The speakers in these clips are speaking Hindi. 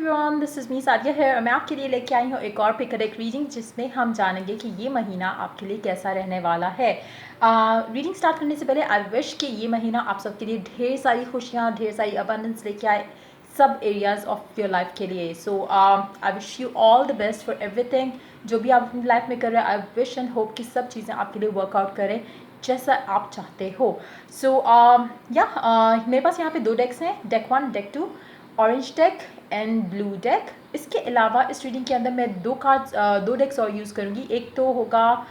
Everyone, this is me Sadia है और मैं आपके लिए लेके आई हूँ एक और पिक करेक्ट रीडिंग जिसमें हम जानेंगे कि ये महीना आपके लिए कैसा रहने वाला है। रीडिंग स्टार्ट करने से पहले आई विश कि ये महीना आप सबके लिए ढेर सारी खुशियाँ, ढेर सारी अबंडेंस लेके आए सब एरियाज ऑफ योर लाइफ के लिए। So I wish you all the best for everything. जो भी आप अपनी लाइफ में कर रहे हैं, आई विश एंड होप कि सब चीज़ें आपके लिए वर्कआउट करें जैसा आप चाहते हो। सो मेरे पास यहाँ पे 2 डेक्स हैं, deck 1, deck 2, orange deck and blue deck. इसके अलावा इस रीडिंग के अंदर मैं 2 डेक्स और यूज़ करूँगी। एक तो होगा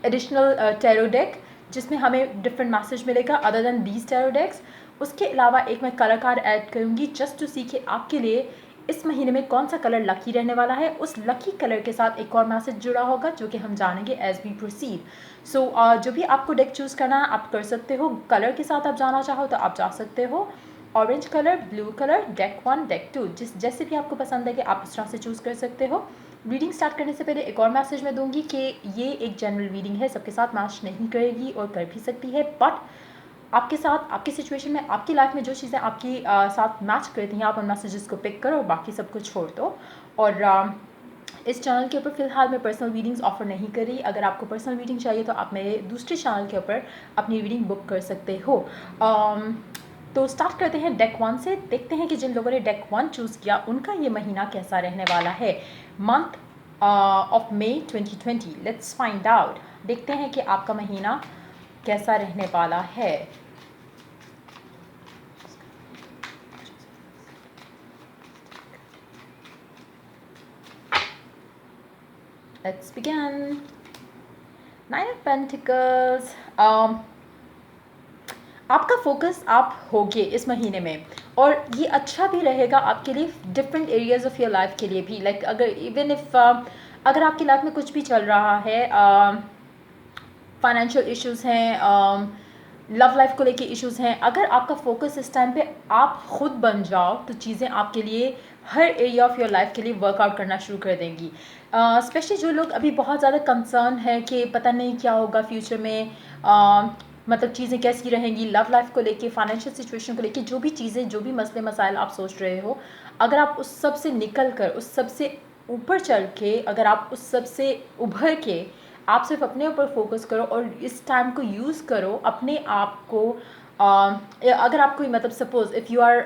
एडिशनल टैरो डेक जिसमें हमें डिफरेंट मैसेज मिलेगा अदर देन दीज टैरो डेक्स। उसके अलावा एक मैं कलर कार्ड ऐड करूँगी जस्ट टू सी कि आपके लिए इस महीने में कौन सा कलर लकी रहने वाला है। उस लकी कलर के साथ एक और मैसेज जुड़ा होगा जो कि हम जानेंगे एज वी प्रोसीड। सो जो भी आपको डेक चूज़ करना है आप कर सकते हो। कलर के साथ आप जाना चाहो तो आप जा सकते हो। Orange colour, blue colour, deck 1, deck 2, जैसे भी आपको पसंद है कि आप इस तरह से चूज़ कर सकते हो। रीडिंग स्टार्ट करने से पहले एक और मैसेज मैं दूंगी कि ये एक जनरल रीडिंग है, सबके साथ मैच नहीं करेगी और कर भी सकती है, बट आपके साथ आपकी सिचुएशन में आपकी लाइफ में जो चीज़ें आपकी साथ मैच करती हैं आप उन मैसेजेस को पिक करो और बाकी सब कुछ छोड़ दो। और इस चैनल के ऊपर फ़िलहाल मैं पर्सनल रीडिंग्स ऑफ़र नहीं कर रही। अगर आपको पर्सनल रीडिंग चाहिए तो आप मेरे दूसरे चैनल के ऊपर अपनी रीडिंग बुक कर सकते हो। तो स्टार्ट करते हैं डेक 1 से। देखते हैं कि जिन लोगों ने डेक 1 चूज़ किया उनका ये महीना कैसा रहने वाला है, month of May 2020। Let's find out. देखते हैं कि आपका महीना कैसा रहने वाला है। Let's begin. 9 of Pentacles. आपका फोकस आप होगे इस महीने में और ये अच्छा भी रहेगा आपके लिए different areas of your life के लिए भी। लाइक अगर इवन इफ अगर आपकी लाइफ में कुछ भी चल रहा है, फाइनेंशियल इश्यूज़ हैं, लव लाइफ को लेके इश्यूज़ हैं, अगर आपका फोकस इस टाइम पे आप खुद बन जाओ तो चीज़ें आपके लिए हर एरिया ऑफ योर लाइफ के लिए वर्कआउट करना शुरू कर देंगी। स्पेशली जो लोग अभी बहुत ज़्यादा कंसर्न है कि पता नहीं क्या होगा फ्यूचर में, मतलब चीज़ें कैसी रहेंगी लव लाइफ को लेके, फाइनेंशियल सिचुएशन को लेके, जो भी चीज़ें जो भी मसले मसाइल आप सोच रहे हो, अगर आप उस सब से निकल कर उस सब से ऊपर चढ़ के अगर आप उस सब से उभर के आप सिर्फ अपने ऊपर फोकस करो और इस टाइम को यूज़ करो अपने आप को। अगर आप कोई मतलब सपोज इफ़ यू आर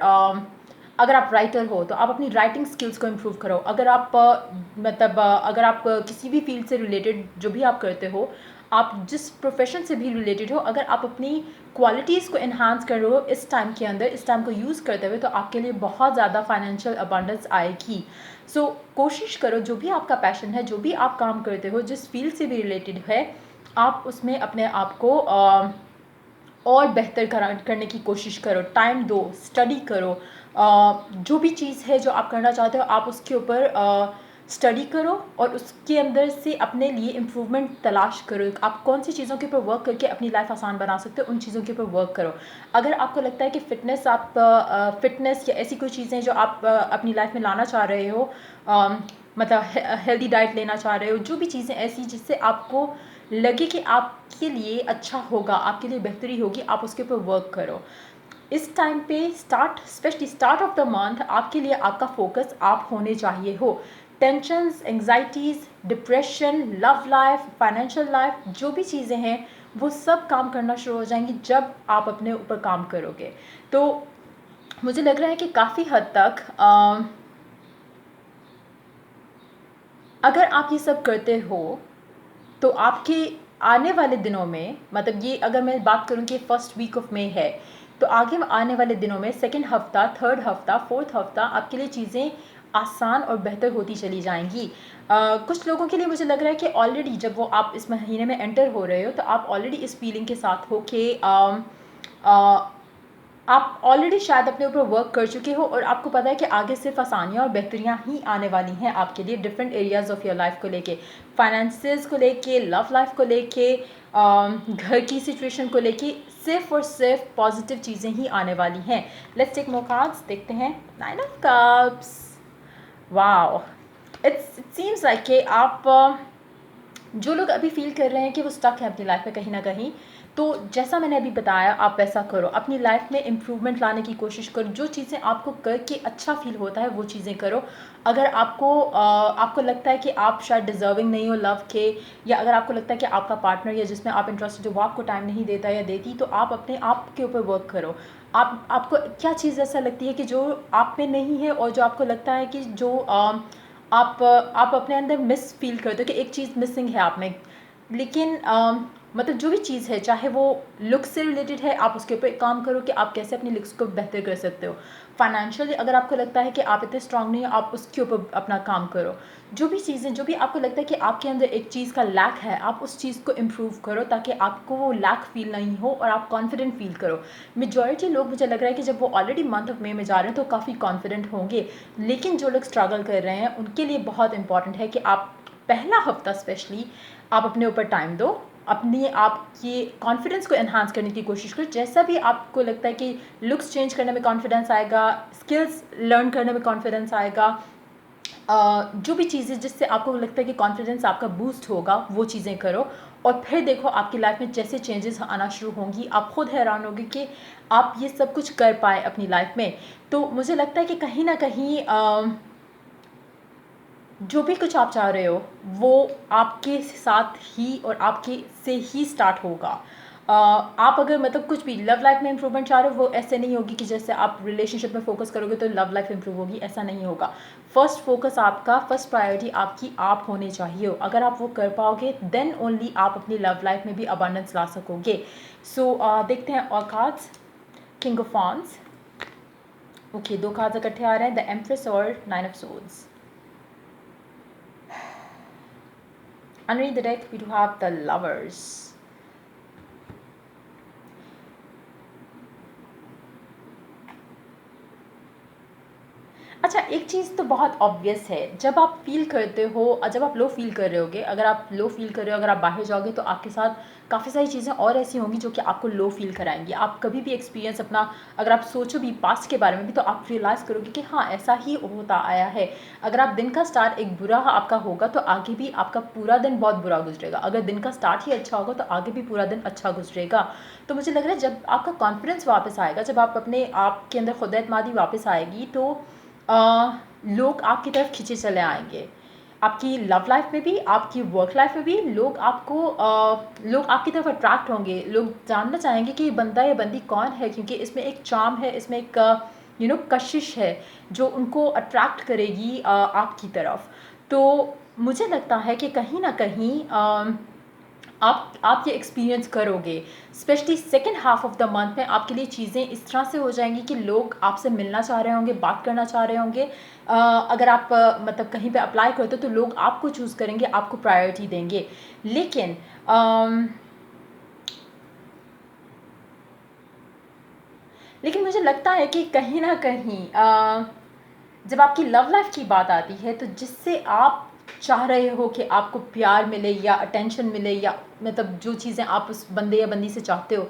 अगर आप राइटर हो तो आप अपनी राइटिंग स्किल्स को इम्प्रूव करो। अगर आप अगर आप किसी भी फील्ड से रिलेटेड जो भी आप करते हो, आप जिस प्रोफेशन से भी रिलेटेड हो, अगर आप अपनी क्वालिटीज़ को इन्हांस कर रहे हो इस टाइम के अंदर, इस टाइम को यूज़ करते हुए, तो आपके लिए बहुत ज़्यादा फाइनेंशियल अबंडेंस आएगी। सो कोशिश करो जो भी आपका पैशन है, जो भी आप काम करते हो, जिस फील्ड से भी रिलेटेड है, आप उसमें अपने आप को और बेहतर करने की कोशिश करो। टाइम दो, स्टडी करो। जो भी चीज़ है जो आप करना चाहते हो आप उसके ऊपर स्टडी करो और उसके अंदर से अपने लिए इम्प्रूवमेंट तलाश करो। आप कौन सी चीज़ों के ऊपर वर्क करके अपनी लाइफ आसान बना सकते हो, उन चीज़ों के ऊपर वर्क करो। अगर आपको लगता है कि फ़िटनेस या ऐसी कोई चीज़ें जो आप अपनी लाइफ में लाना चाह रहे हो, मतलब हेल्दी डाइट लेना चाह रहे हो, जो भी चीज़ें ऐसी जिससे आपको लगे कि आपके लिए अच्छा होगा, आपके लिए बेहतरी होगी, आप उसके ऊपर वर्क करो। इस टाइम पे specially start of the month आपके लिए आपका फोकस आप होने चाहिए हो। Tensions, anxieties, depression, love life, financial life, जो भी चीज़ें हैं वो सब काम करना शुरू हो जाएंगी जब आप अपने ऊपर काम करोगे। तो मुझे लग रहा है कि काफ़ी हद तक अगर आप ये सब करते हो तो आपके आने वाले दिनों में, मतलब ये अगर मैं बात करूँ कि फर्स्ट वीक ऑफ मई है, तो आगे आने वाले दिनों में सेकंड हफ्ता, थर्ड हफ्ता, फोर्थ हफ्ता आपके लिए चीज़ें आसान और बेहतर होती चली जाएंगी। कुछ लोगों के लिए मुझे लग रहा है कि ऑलरेडी जब वो आप इस महीने में एंटर हो रहे हो तो आप ऑलरेडी इस फीलिंग के साथ हो कि आप ऑलरेडी शायद अपने ऊपर वर्क कर चुके हो और आपको पता है कि आगे सिर्फ आसानियाँ और बेहतरियाँ ही आने वाली हैं आपके लिए different areas of your life को लेके, फाइनेंसेस को लेके, लव लाइफ को लेके, घर की सिचुएशन को लेके, सिर्फ और सिर्फ पॉजिटिव चीज़ें ही आने वाली हैं। Let's take more cards. देखते हैं 9 of cups. Wow, it seems like कि आप जो लोग अभी फील कर रहे हैं कि वो स्टक है अपनी लाइफ में कहीं ना कहीं, तो जैसा मैंने अभी बताया आप वैसा करो, अपनी लाइफ में इम्प्रूवमेंट लाने की कोशिश करो, जो चीज़ें आपको करके अच्छा फील होता है वो चीज़ें करो। अगर आपको लगता है कि आप शायद डिज़र्विंग नहीं हो लव के, या अगर आपको लगता है कि आपका पार्टनर या जिसमें आप इंटरेस्टेड हो वो आपको टाइम नहीं देता या देती, तो आप अपने आप के ऊपर वर्क करो। आपको क्या चीज़ ऐसा लगती है कि जो आप में नहीं है, और जो आपको लगता है कि जो आप अपने अंदर मिस फील करते हो कि एक चीज़ मिसिंग है आप में, लेकिन मतलब जो भी चीज़ है, चाहे वो लुक्स से रिलेटेड है, आप उसके ऊपर काम करो कि आप कैसे अपनी लुक्स को बेहतर कर सकते हो। फाइनेंशियली अगर आपको लगता है कि आप इतने स्ट्रांग नहीं हो, आप उसके ऊपर अपना काम करो। जो भी चीज़ें, जो भी आपको लगता है कि आपके अंदर एक चीज़ का लैक है, आप उस चीज़ को इम्प्रूव करो ताकि आपको वो लैक फील नहीं हो और आप कॉन्फिडेंट फील करो। मेजॉरिटी लोग, मुझे लग रहा है कि जब वो ऑलरेडी मंथ ऑफ मे में जा रहे हैं तो काफ़ी कॉन्फिडेंट होंगे, लेकिन जो लोग स्ट्रगल कर रहे हैं उनके लिए बहुत इंपॉर्टेंट है कि आप पहला हफ्ता स्पेशली आप अपने ऊपर टाइम दो, अपनी आपकी कॉन्फिडेंस को एनहांस करने की कोशिश करो। जैसा भी आपको लगता है कि लुक्स चेंज करने में कॉन्फिडेंस आएगा, स्किल्स लर्न करने में कॉन्फिडेंस आएगा, जो भी चीज़ें जिससे आपको लगता है कि कॉन्फिडेंस आपका बूस्ट होगा वो चीज़ें करो, और फिर देखो आपकी लाइफ में जैसे चेंजेस आना शुरू होंगी, आप खुद हैरान होगी कि आप ये सब कुछ कर पाए अपनी लाइफ में। तो मुझे लगता है कि कहीं ना कहीं जो भी कुछ आप चाह रहे हो वो आपके साथ ही और आपके से ही स्टार्ट होगा। आप अगर मतलब कुछ भी लव लाइफ में इंप्रूवमेंट चाह रहे हो, वो ऐसे नहीं होगी कि जैसे आप रिलेशनशिप में फोकस करोगे तो लव लाइफ इंप्रूव होगी, ऐसा नहीं होगा। फर्स्ट फोकस आपका, फर्स्ट प्रायोरिटी आपकी आप होने चाहिए। अगर आप वो कर पाओगे देन ओनली आप अपनी लव लाइफ में भी अबंडेंस ला सकोगे। सो देखते हैं और cards. King of wands, okay, दो कार्ड्स इकट्ठे आ रहे हैं, द एम्प्रेस और nine of swords. Underneath the deck, we do have the Lovers. अच्छा, एक चीज़ तो बहुत ऑब्वियस है, जब आप फील करते हो, जब आप लो फील कर रहे होगे, अगर आप लो फील कर रहे हो, अगर आप बाहर जाओगे तो आपके साथ काफ़ी सारी चीज़ें और ऐसी होंगी जो कि आपको लो फील कराएंगी। आप कभी भी एक्सपीरियंस अपना, अगर आप सोचो भी पास्ट के बारे में भी, तो आप रियलाइज़ करोगे कि हाँ ऐसा ही होता आया है। अगर आप दिन का स्टार्ट एक बुरा आपका होगा तो आगे भी आपका पूरा दिन बहुत बुरा गुजरेगा, अगर दिन का स्टार्ट ही अच्छा होगा तो आगे भी पूरा दिन अच्छा गुजरेगा। तो मुझे लग रहा है जब आपका कॉन्फिडेंस वापस आएगा, जब आप अपने आप के अंदर खुद एतमादी वापस आएगी, तो लोग आपकी तरफ खींचे चले आएंगे। आपकी लव लाइफ में भी, आपकी वर्क लाइफ में भी लोग आपकी तरफ अट्रैक्ट होंगे। लोग जानना चाहेंगे कि ये बंदा या बंदी कौन है, क्योंकि इसमें एक चार्म है, इसमें एक कशिश है जो उनको अट्रैक्ट करेगी आपकी तरफ। तो मुझे लगता है कि कहीं ना कहीं आप ये एक्सपीरियंस करोगे, specially second half of the month में आपके लिए चीज़ें इस तरह से हो जाएंगी कि लोग आपसे मिलना चाह रहे होंगे, बात करना चाह रहे होंगे। अगर आप मतलब कहीं पे अप्लाई करते हो तो लोग आपको चूज़ करेंगे, आपको प्रायोरिटी देंगे। लेकिन मुझे लगता है कि कहीं ना कहीं जब आपकी लव लाइफ की बात आती है, तो जिससे आप चाह रहे हो कि आपको प्यार मिले या अटेंशन मिले, या मतलब जो चीज़ें आप उस बंदे या बंदी से चाहते हो,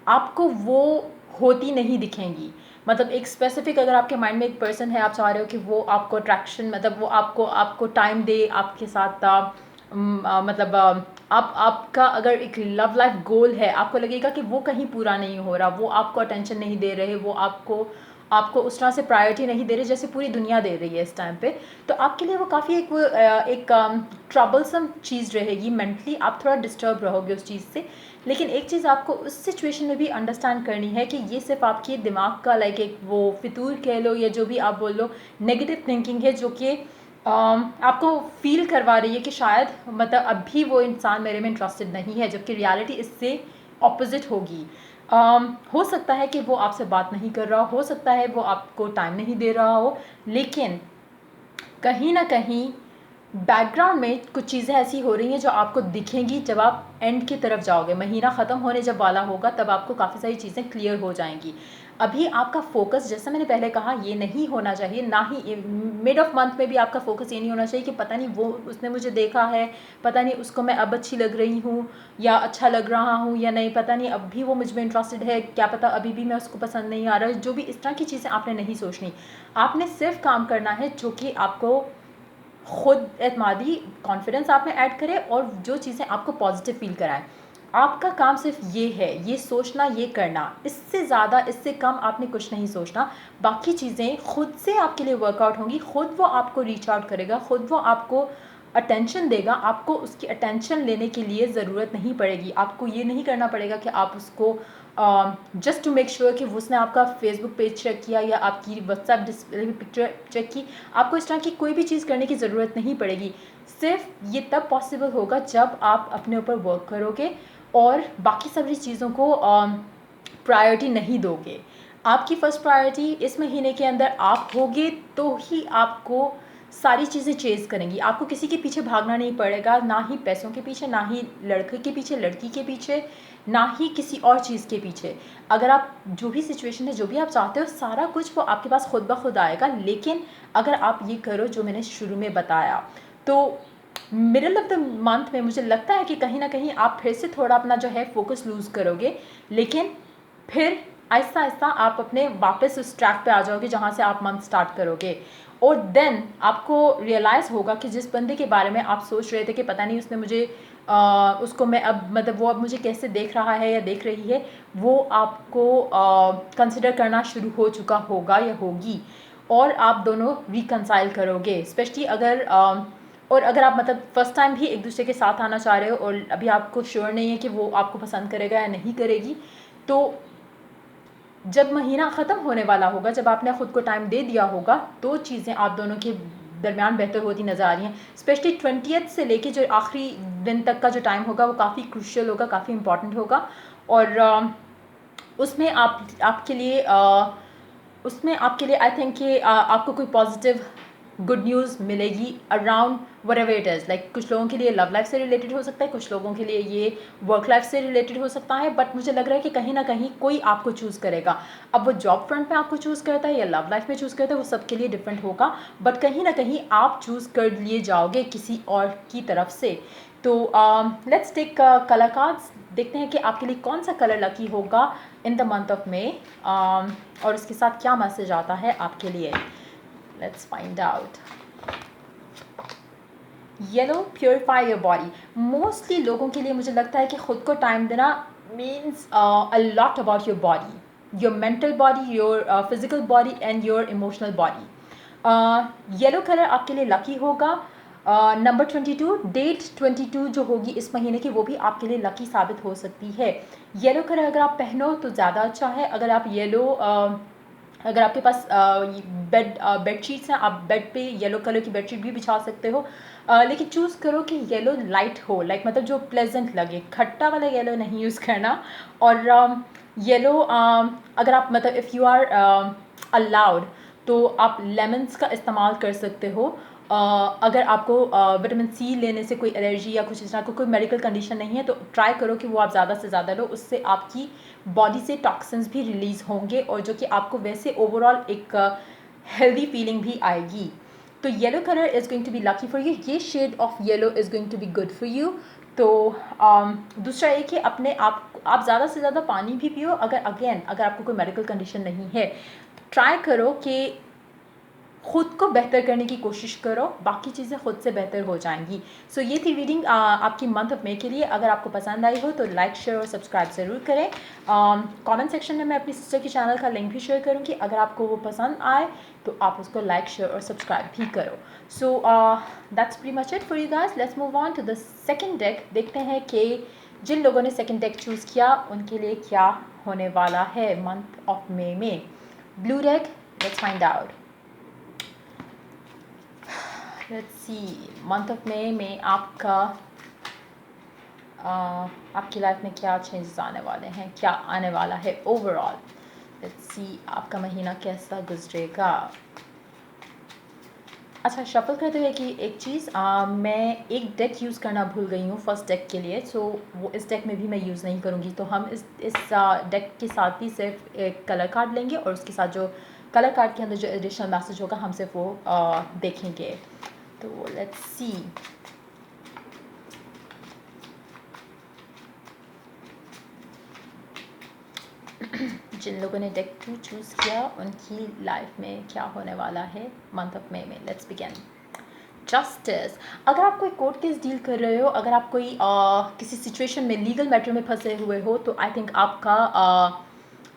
आपको वो होती नहीं दिखेंगी। मतलब एक स्पेसिफिक, अगर आपके माइंड में एक पर्सन है, आप चाह रहे हो कि वो आपको अट्रैक्शन, मतलब वो आपको टाइम दे, आपके साथ मतलब आपका अगर एक लव लाइफ गोल है, आपको लगेगा कि वो कहीं पूरा नहीं हो रहा, वो आपको अटेंशन नहीं दे रहे, वो आपको उस तरह से प्रायोरिटी नहीं दे रहे जैसे पूरी दुनिया दे रही है इस टाइम पे, तो आपके लिए वो काफ़ी एक ट्रबलसम चीज़ रहेगी। मेंटली आप थोड़ा डिस्टर्ब रहोगे उस चीज़ से। लेकिन एक चीज़ आपको उस सिचुएशन में भी अंडरस्टैंड करनी है कि ये सिर्फ आपके दिमाग का लाइक एक वो फितूर कह लो, या जो भी आप बोल लो, नेगेटिव थिंकिंग है जो कि आपको फील करवा रही है कि शायद मतलब अभी वो इंसान मेरे में इंटरेस्टेड नहीं है, जबकि रियलिटी इससे ऑपोजिट होगी। हो सकता है कि वो आपसे बात नहीं कर रहा हो सकता है वो आपको टाइम नहीं दे रहा हो, लेकिन कहीं ना कहीं बैकग्राउंड में कुछ चीज़ें ऐसी हो रही हैं जो आपको दिखेंगी जब आप एंड की तरफ जाओगे। महीना ख़त्म होने जब वाला होगा तब आपको काफ़ी सारी चीज़ें क्लियर हो जाएंगी। अभी आपका फोकस, जैसा मैंने पहले कहा, ये नहीं होना चाहिए, ना ही मिड ऑफ मंथ में भी आपका फोकस ये नहीं होना चाहिए कि पता नहीं वो उसने मुझे देखा है, पता नहीं उसको मैं अब अच्छी लग रही हूँ या अच्छा लग रहा हूँ या नहीं, पता नहीं अब भी वो मुझ में इंटरेस्टेड है, क्या पता अभी भी मैं उसको पसंद नहीं आ रहा है। जो भी इस तरह की चीज़ें आपने नहीं सोचनी, आपने सिर्फ काम करना है जो कि आपको खुद एतमादी, कॉन्फिडेंस आप में ऐड करे और जो चीज़ें आपको पॉजिटिव फील कराएं। आपका काम सिर्फ ये है, ये सोचना, ये करना, इससे ज़्यादा इससे कम आपने कुछ नहीं सोचना। बाकी चीज़ें खुद से आपके लिए वर्कआउट होंगी, खुद वो आपको रीच आउट करेगा, खुद वो आपको अटेंशन देगा। आपको उसकी अटेंशन लेने के लिए ज़रूरत नहीं पड़ेगी, आपको ये नहीं करना पड़ेगा कि आप उसको जस्ट टू मेक श्योर कि उसने आपका फेसबुक पेज चेक किया या आपकी व्हाट्सएप डिस्प्ले पिक्चर चेक की। आपको इस तरह की कोई भी चीज़ करने की ज़रूरत नहीं पड़ेगी। सिर्फ ये तब पॉसिबल होगा जब आप अपने ऊपर वर्क करोगे और बाकी सभी चीज़ों को प्रायोरिटी नहीं दोगे। आपकी फ़र्स्ट प्रायोरिटी इस महीने के अंदर आप होगे तो ही आपको सारी चीज़ें चेज़ करेंगी। आपको किसी के पीछे भागना नहीं पड़ेगा, ना ही पैसों के पीछे, ना ही लड़के के पीछे, लड़की के पीछे, ना ही किसी और चीज़ के पीछे। अगर आप जो भी सिचुएशन है, जो भी आप चाहते हो, सारा कुछ वो आपके पास खुद ब खुद आएगा। लेकिन अगर आप ये करो जो मैंने शुरू में बताया, तो मिडल ऑफ द मंथ में मुझे लगता है कि कहीं ना कहीं आप फिर से थोड़ा अपना जो है फोकस लूज़ करोगे, लेकिन फिर आहिस्ता आहिस्ता आप अपने वापस उस ट्रैक पे आ जाओगे जहाँ से आप मंथ स्टार्ट करोगे। और देन आपको रियलाइज़ होगा कि जिस बंदे के बारे में आप सोच रहे थे कि पता नहीं उसने मुझे उसको मैं अब मतलब वो अब मुझे कैसे देख रहा है या देख रही है, वो आपको कंसिडर करना शुरू हो चुका होगा या होगी, और आप दोनों रिकंसाइल करोगे। स्पेशली अगर और अगर आप मतलब फ़र्स्ट टाइम भी एक दूसरे के साथ आना चाह रहे हो और अभी आपको श्योर नहीं है कि वो आपको पसंद करेगा या नहीं करेगी, तो जब महीना ख़त्म होने वाला होगा, जब आपने ख़ुद को टाइम दे दिया होगा, तो चीज़ें आप दोनों के दरमियान बेहतर होती नज़र आ रही हैं। स्पेशली 20th से लेके जो आखिरी दिन तक का जो टाइम होगा वो काफ़ी क्रूशियल होगा, काफ़ी इंपॉर्टेंट होगा। और उसमें आपके लिए आई थिंक कि आपको कोई पॉजिटिव गुड न्यूज़ मिलेगी around what ever it is. Like कुछ लोगों के लिए लव लाइफ से रिलेटेड हो सकता है, कुछ लोगों के लिए ये वर्क लाइफ से रिलेटेड हो सकता है, बट मुझे लग रहा है कि कहीं ना कहीं कोई आपको चूज़ करेगा। अब वो जॉब फ्रंट में आपको चूज़ करता है या लव लाइफ में चूज़ करता है, वो सबके लिए डिफरेंट होगा, बट कहीं ना कहीं आप चूज़ कर लिए जाओगे किसी और की तरफ से। तो लेट्स टेक कलर कार्ड्स, देखते हैं कि आपके लिए कौन सा कलर लकी होगा in the month of May, और इसके साथ क्या मैसेज आता है आपके लिए। Let's find out. Yellow, purify your body. Mostly लोगों के लिए मुझे लगता है कि ख़ुद को टाइम देना means a lot about your body, your mental body, your physical body and your emotional body. Yellow colour आपके लिए लकी होगा। नंबर 22, डेट 22 जो होगी इस महीने की, वो भी आपके लिए लकी साबित हो सकती है। येलो कलर अगर आप पहनो तो ज़्यादा अच्छा है। अगर आप अगर आपके पास बेडशीट्स हैं, आप बेड पे येलो कलर की बेडशीट भी बिछा सकते हो, लेकिन चूज़ करो कि येलो लाइट हो, लाइक मतलब जो प्लेजेंट लगे, खट्टा वाला येलो नहीं यूज़ करना। और येलो अगर आप मतलब इफ़ यू आर अलाउड तो आप लेमन्स का इस्तेमाल कर सकते हो। अगर आपको विटामिन सी लेने से कोई एलर्जी या कुछ इस तरह का कोई मेडिकल कंडीशन नहीं है, तो ट्राई करो कि वो आप ज़्यादा से ज़्यादा लो, उससे आपकी बॉडी से टॉक्सिन्स भी रिलीज़ होंगे और जो कि आपको वैसे ओवरऑल एक हेल्दी फीलिंग भी आएगी। तो yellow colour is going to be lucky for you, ये shade of yellow is going to be good for you. तो दूसरा एक कि अपने आप ज़्यादा से ज़्यादा पानी भी पियो। अगर आपको कोई मेडिकल कंडीशन नहीं है, ट्राई करो कि ख़ुद को बेहतर करने की कोशिश करो, बाकी चीज़ें ख़ुद से बेहतर हो जाएंगी। सो ये थी रीडिंग आपकी मंथ ऑफ मे के लिए। अगर आपको पसंद आई हो तो लाइक, शेयर और सब्सक्राइब ज़रूर करें। कमेंट सेक्शन में मैं अपनी सिस्टर के चैनल का लिंक भी शेयर करूँगी, अगर आपको वो पसंद आए तो आप उसको लाइक, शेयर और सब्सक्राइब भी करो। So that's pretty much it for you guys. Let's move on to the second deck. देखते हैं कि जिन लोगों ने सेकेंड डेक चूज़ किया उनके लिए क्या होने वाला है मंथ ऑफ मे में। Blue deck, let's find out. Let's see, month of May में आपकी लाइफ में क्या चेंजेस आने वाले हैं, क्या आने वाला है ओवरऑल। लेट्स सी आपका महीना कैसा गुजरेगा। अच्छा, शफल करते हुए कि एक चीज़, मैं एक डेक यूज़ करना भूल गई हूँ फर्स्ट डेक के लिए, सो वो इस डेक में भी मैं यूज़ नहीं करूँगी। तो हम इस डेक के साथ ही सिर्फ एक कलर कार्ड लेंगे और उसके साथ जो कलर कार्ड के अंदर जो एडिशनल मैसेज होगा हम सिर्फ वो देखेंगे। तो लेट्स सी। जिन लोगों ने डेक 2 चूज़ किया उनकी लाइफ में क्या होने वाला है मंथ ऑफ मे में। Let's begin. जस्टिस, अगर आप कोई कोर्ट केस डील कर रहे हो, अगर आप कोई किसी सिचुएशन में लीगल मैटर में फंसे हुए हो, तो आई थिंक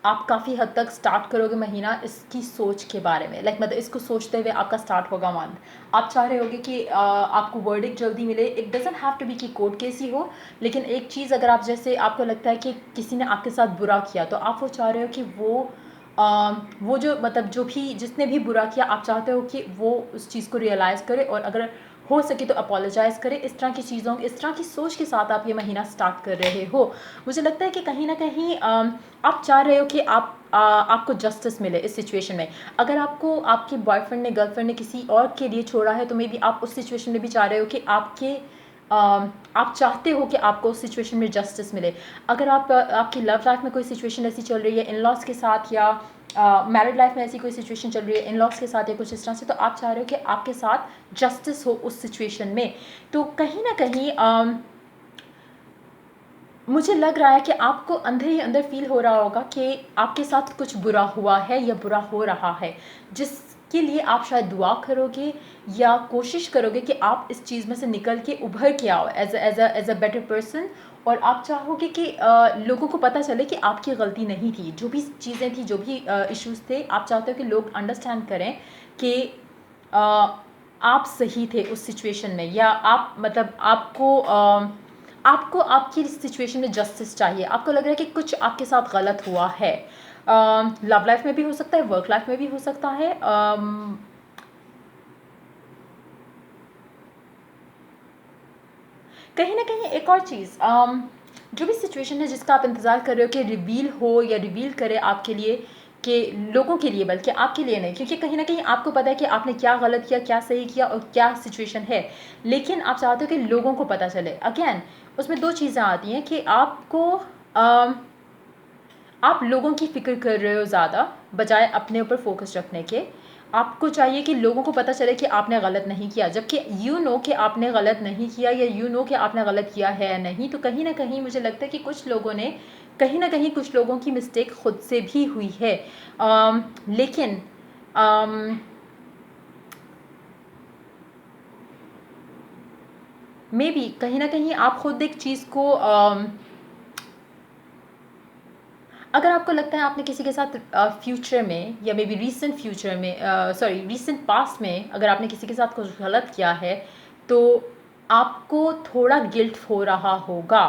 आप काफ़ी हद तक स्टार्ट करोगे महीना इसकी सोच के बारे में, लाइक मतलब इसको सोचते हुए आपका स्टार्ट होगा मंथ। आप चाह रहे होगे कि आपको वर्डिक जल्दी मिले। It doesn't have to be कि कोर्ट केस ही हो, लेकिन एक चीज़ अगर आप जैसे आपको लगता है कि किसी ने आपके साथ बुरा किया, तो आप वो चाह रहे हो कि वो जो मतलब जो भी जिसने भी बुरा किया, आप चाहते हो कि वो उस चीज़ को रियलाइज़ करे और अगर हो सके तो अपोलोजाइज़ करे। इस तरह की चीज़ों, इस तरह की सोच के साथ आप ये महीना स्टार्ट कर रहे हो। मुझे लगता है कि कहीं ना कहीं आप चाह रहे हो कि आपको जस्टिस मिले इस सिचुएशन में। अगर आपको आपके बॉयफ्रेंड ने, गर्लफ्रेंड ने किसी और के लिए छोड़ा है, तो मे बी आप उस सिचुएशन में भी चाह रहे हो कि आप चाहते हो कि आपको उस सिचुएशन में जस्टिस मिले। अगर आपकी लव लाइफ में कोई सिचुएशन ऐसी चल रही है इन लॉज के साथ, या मैरिड लाइफ में ऐसी कोई सिचुएशन चल रही है इन लॉज के साथ या कुछ इस तरह से, तो आप चाह रहे हो कि आपके साथ जस्टिस हो उस सिचुएशन में। तो कहीं ना कहीं मुझे लग रहा है कि आपको अंदर ही अंदर फील हो रहा होगा कि आपके साथ कुछ बुरा हुआ है या बुरा हो रहा है, जिसके लिए आप शायद दुआ करोगे या कोशिश करोगे कि आप इस चीज़ में से निकल के उभर के आओ एज अ बेटर पर्सन। और आप चाहोगे कि लोगों को पता चले कि आपकी गलती नहीं थी, जो भी चीज़ें थी, जो भी इश्यूज थे, आप चाहते हो कि लोग अंडरस्टैंड करें कि अ, आप सही थे उस सिचुएशन में, या आप मतलब आपको आपकी सिचुएशन में जस्टिस चाहिए। आपको लग रहा है कि कुछ आपके साथ गलत हुआ है। लव लाइफ में भी हो सकता है, वर्क लाइफ में भी हो सकता है। कहीं ना कहीं एक और चीज़, जो भी सिचुएशन है जिसका आप इंतज़ार कर रहे हो कि रिवील हो या रिवील करे आपके लिए, कि लोगों के लिए, बल्कि आपके लिए नहीं, क्योंकि कहीं ना कहीं आपको पता है कि आपने क्या गलत किया, क्या सही किया और क्या सिचुएशन है, लेकिन आप चाहते हो कि लोगों को पता चले। अगेन उसमें दो चीज़ें आती हैं कि आप लोगों की फ़िक्र कर रहे हो ज़्यादा, बजाय अपने ऊपर फोकस रखने के। आपको चाहिए कि लोगों को पता चले कि आपने गलत नहीं किया, जबकि यू नो कि आपने गलत नहीं किया, या यू नो कि आपने गलत किया है या नहीं। तो कहीं ना कहीं मुझे लगता है कि कुछ लोगों ने, कहीं ना कहीं कुछ लोगों की मिस्टेक खुद से भी हुई है। लेकिन मे बी कहीं ना कहीं आप खुद एक चीज़ को अगर आपको लगता है आपने किसी के साथ फ्यूचर में, या मे बी रीसेंट फ्यूचर में, सॉरी रीसेंट पास्ट में, अगर आपने किसी के साथ कुछ गलत किया है, तो आपको थोड़ा गिल्ट हो रहा होगा।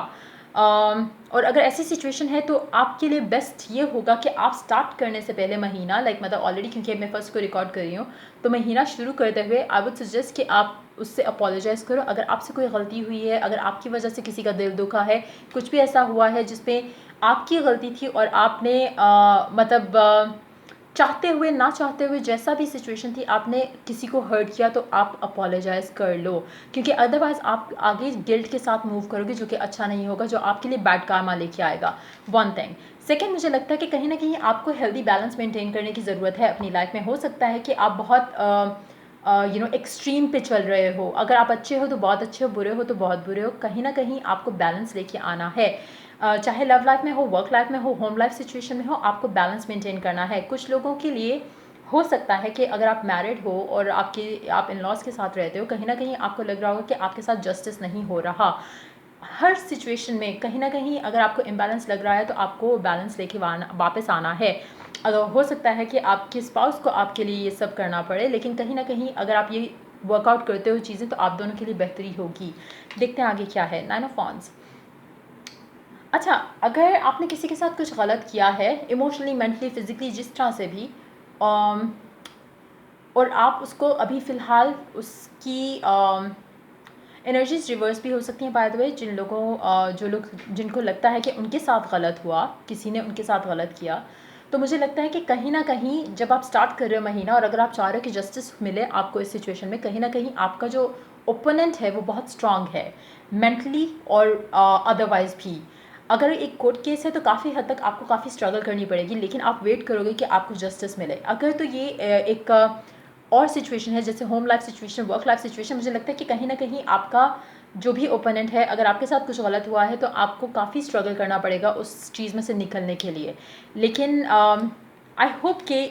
और अगर ऐसी सिचुएशन है, तो आपके लिए बेस्ट ये होगा कि आप स्टार्ट करने से पहले महीना, लाइक मतलब ऑलरेडी क्योंकि मैं फर्स्ट को रिकॉर्ड कर रही हूँ, तो महीना शुरू करते हुए आई वुड सजेस्ट कि आप उससे अपोलोजाइज़ करो। अगर आपसे कोई गलती हुई है, अगर आपकी वजह से किसी का दिल दुखा है, कुछ भी ऐसा हुआ है जिसपे आपकी गलती थी और आपने मतलब चाहते हुए ना चाहते हुए, जैसा भी सिचुएशन थी, आपने किसी को हर्ट किया, तो आप अपोलोजाइज़ कर लो, क्योंकि अदरवाइज़ आप आगे गिल्ट के साथ मूव करोगे, जो कि अच्छा नहीं होगा, जो आपके लिए बैड कार्मा लेके आएगा। One thing. सेकेंड, मुझे लगता है कि कहीं ना कहीं आपको हेल्दी बैलेंस मेंटेन करने की ज़रूरत है अपनी लाइफ में। हो सकता है कि आप बहुत एक्सट्रीम पे चल रहे हो। अगर आप अच्छे हो तो बहुत अच्छे हो, बुरे हो तो बहुत बुरे हो। कहीं ना कहीं आपको बैलेंस लेके आना है। चाहे लव लाइफ में हो, वर्क लाइफ में हो, होम लाइफ सिचुएशन में हो, आपको बैलेंस मेंटेन करना है। कुछ लोगों के लिए हो सकता है कि अगर आप मैरिड हो और आप इन लॉज के साथ रहते हो, कहीं ना कहीं आपको लग रहा होगा कि आपके साथ जस्टिस नहीं हो रहा। हर सिचुएशन में कहीं ना कहीं अगर आपको इम्बैलेंस लग रहा है, तो आपको बैलेंस लेके वापस आना है। अगर हो सकता है कि आपके स्पाउस को आपके लिए ये सब करना पड़े, लेकिन कहीं ना कहीं अगर आप ये वर्कआउट करते हो चीज़ें, तो आप दोनों के लिए बेहतरी होगी। देखते हैं आगे क्या है। 9 ऑफ वॉन्ड्स। अच्छा, अगर आपने किसी के साथ कुछ गलत किया है, इमोशनली, मेंटली, फिजिकली, जिस तरह से भी, और आप उसको अभी फ़िलहाल उसकी एनर्जीज रिवर्स भी हो सकती हैं बाय द वे। जो लोग जिनको लगता है कि उनके साथ गलत हुआ, किसी ने उनके साथ गलत किया, तो मुझे लगता है कि कहीं ना कहीं जब आप स्टार्ट कर रहे हो महीना, और अगर आप चाह रहे हो कि जस्टिस मिले आपको इस सिचुएशन में, कहीं ना कहीं आपका जो ओपोनेंट है वो बहुत स्ट्रांग है, मेंटली और अदरवाइज भी। अगर एक कोर्ट केस है, तो काफ़ी हद तक आपको काफ़ी स्ट्रगल करनी पड़ेगी, लेकिन आप वेट करोगे कि आपको जस्टिस मिले। अगर तो ये एक और सिचुएशन है, जैसे home life situation, work life situation, मुझे लगता है कि कहीं ना कहीं आपका जो भी ओपोनेंट है, अगर आपके साथ कुछ गलत हुआ है, तो आपको काफ़ी स्ट्रगल करना पड़ेगा उस चीज़ में से निकलने के लिए। लेकिन आई होप कि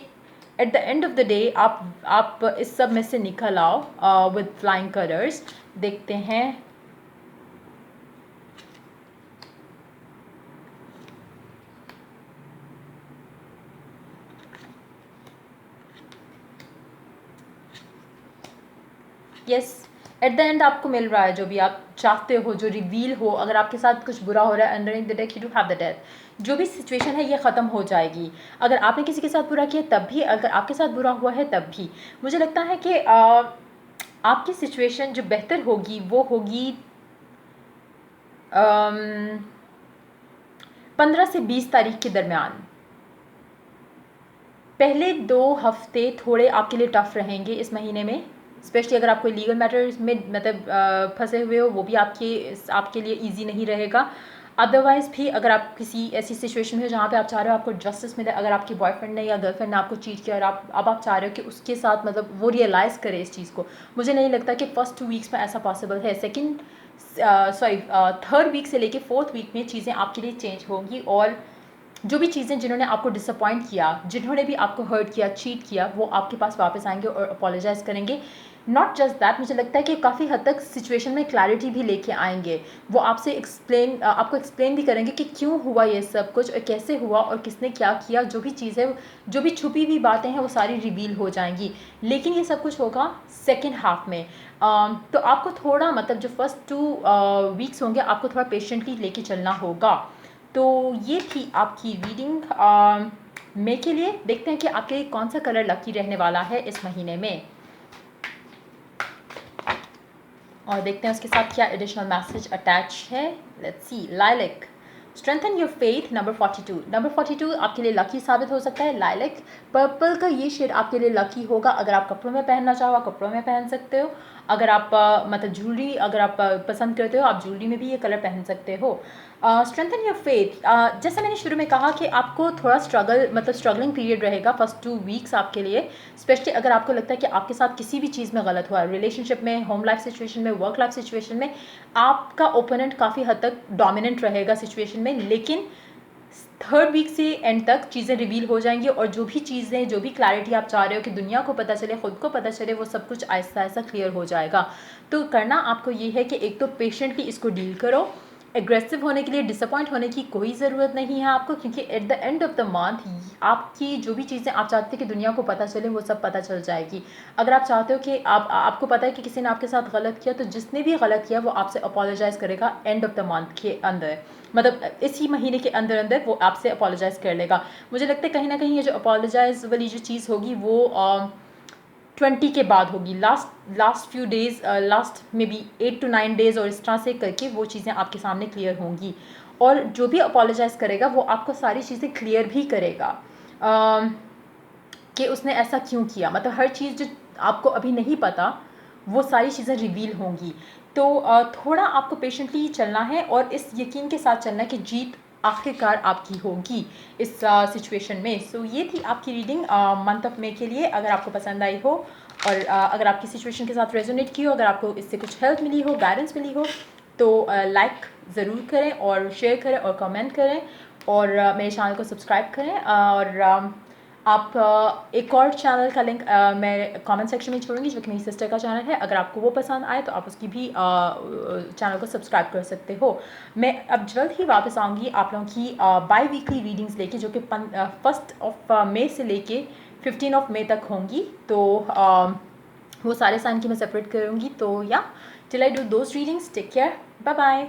at the end of the day आप इस सब में से निकल आओ विद फ्लाइंग कलर्स। देखते हैं। यस, एट द एंड आपको मिल रहा है जो भी आप चाहते हो, जो रिवील हो। अगर आपके साथ कुछ बुरा हो रहा है, underneath the deck you do have the death. जो भी सिचुएशन है ये ख़त्म हो जाएगी। अगर आपने किसी के साथ बुरा किया तब भी, अगर आपके साथ बुरा हुआ है तब भी। मुझे लगता है कि आपकी सिचुएशन जो बेहतर होगी वो होगी 15 से 20 तारीख के दरमियान। पहले 2 हफ्ते थोड़े आपके लिए टफ़ रहेंगे इस महीने में, स्पेशली अगर आप कोई लीगल मैटर्स में मतलब फंसे हुए हो, वो भी आपके लिए इजी नहीं रहेगा। अदरवाइज़ भी अगर आप किसी ऐसी सिचुएशन में हो जहाँ पे आप चाह रहे हो आपको जस्टिस मिले, अगर आपकी बॉयफ्रेंड ने या गर्लफ्रेंड ने आपको चीट किया और आप चाह रहे हो कि उसके साथ मतलब वो रियलाइज़ करे इस चीज़ को, मुझे नहीं लगता कि फर्स्ट 2 वीक्स में ऐसा पॉसिबल है। थर्ड वीक से लेके 4th वीक में चीज़ें आपके लिए चेंज होंगी, और जो भी चीज़ें जिन्होंने आपको डिसअपॉइंट किया, जिन्होंने भी आपको हर्ट किया, चीट किया, वो आपके पास वापस आएंगे और अपोलोजाइज़ करेंगे। नॉट जस्ट दैट, मुझे लगता है कि काफ़ी हद तक सिचुएशन में क्लैरिटी भी लेके आएंगे। वो आपको एक्सप्लेन भी करेंगे कि क्यों हुआ ये सब कुछ और कैसे हुआ और किसने क्या किया। जो भी चीज़ है, जो भी छुपी हुई बातें हैं वो सारी रिवील हो जाएंगी। लेकिन ये सब कुछ होगा सेकेंड हाफ में। तो आपको थोड़ा मतलब जो फर्स्ट 2 वीक्स होंगे आपको थोड़ा पेशेंटली लेके चलना होगा। तो ये थी आपकी रीडिंग मई के लिए। देखते हैं कि आपके कौन सा कलर लकी रहने वाला है इस महीने में, और देखते हैं उसके साथ क्या एडिशनल मैसेज अटैच है। Let's see. Lilac, strengthen your faith, number 42। Number 42 आपके लिए लकी साबित हो सकता है। लाइलैक पर्पल का ये शेड आपके लिए लकी होगा। अगर आप कपड़ों में पहनना चाहो आप कपड़ों में पहन सकते हो। अगर आप मतलब ज्वेलरी अगर आप पसंद करते हो आप ज्वेलरी में भी ये कलर पहन सकते हो। स्ट्रेंथन योर फेथ, जैसे मैंने शुरू में कहा कि आपको थोड़ा स्ट्रगलिंग पीरियड रहेगा फर्स्ट 2 वीक्स आपके लिए। स्पेशली अगर आपको लगता है कि आपके साथ किसी भी चीज़ में गलत हुआ, रिलेशनशिप में, होम लाइफ सिचुएशन में, वर्क लाइफ सिचुएशन में, आपका ओपोनेंट काफ़ी हद तक डोमिनेंट रहेगा सिचुएशन में। लेकिन थर्ड वीक से एंड तक चीज़ें रिवील हो जाएंगी, और जो भी चीज़ें, जो भी क्लैरिटी आप चाह रहे हो कि दुनिया को पता चले, ख़ुद को पता चले, वो सब कुछ आहिस्ता आहिस्ता क्लियर हो जाएगा। तो करना आपको ये है कि एक तो पेशेंटली इसको डील करो। एग्रेसिव होने के लिए, डिसअपॉइंट होने की कोई ज़रूरत नहीं है आपको, क्योंकि at the end of the month आपकी जो भी चीज़ें आप चाहते हैं कि दुनिया को पता चले वो सब पता चल जाएगी। अगर आप चाहते हो कि आपको पता है कि किसी ने आपके साथ गलत किया, तो जिसने भी गलत किया वो आपसे अपोलोजाइज़ करेगा एंड ऑफ द मंथ के अंदर, मतलब इसी महीने के अंदर अंदर वो आपसे अपोलोजाइज़ कर लेगा। मुझे लगता है कहीं ना कहीं ये जो अपोलोजाइज़ वाली जो चीज़ होगी वो 20 के बाद होगी। Last few days, last may be 8 to 9 days, और इस तरह से करके वो चीज़ें आपके सामने क्लियर होंगी। और जो भी अपोलोजाइज़ करेगा वो आपको सारी चीज़ें क्लियर भी करेगा कि उसने ऐसा क्यों किया। मतलब हर चीज़ जो आपको अभी नहीं पता वो सारी चीज़ें रिवील होंगी। तो थोड़ा आपको पेशेंटली चलना है और इस यकीन के साथ चलना है कि जीत आखिरकार आपकी होगी इस सिचुएशन में। सो ये थी आपकी रीडिंग मंथ ऑफ मई के लिए। अगर आपको पसंद आई हो और अगर आपकी सिचुएशन के साथ रेजोनेट की हो, अगर आपको इससे कुछ हेल्प मिली हो, गाइडेंस मिली हो, तो लाइक ज़रूर करें और शेयर करें और कमेंट करें, और मेरे चैनल को सब्सक्राइब करें। और आप एक और चैनल का लिंक मैं कमेंट सेक्शन में छोड़ूंगी, जो कि मेरी सिस्टर का चैनल है। अगर आपको वो पसंद आए तो आप उसकी भी चैनल को सब्सक्राइब कर सकते हो। मैं अब जल्द ही वापस आऊँगी आप लोगों की बाई वीकली रीडिंग्स लेके, जो कि 1 मई से लेके 15 मई तक होंगी। तो वो सारे साइन की मैं सेपरेट करूँगी। तो या till I do those readings, take care, bye bye.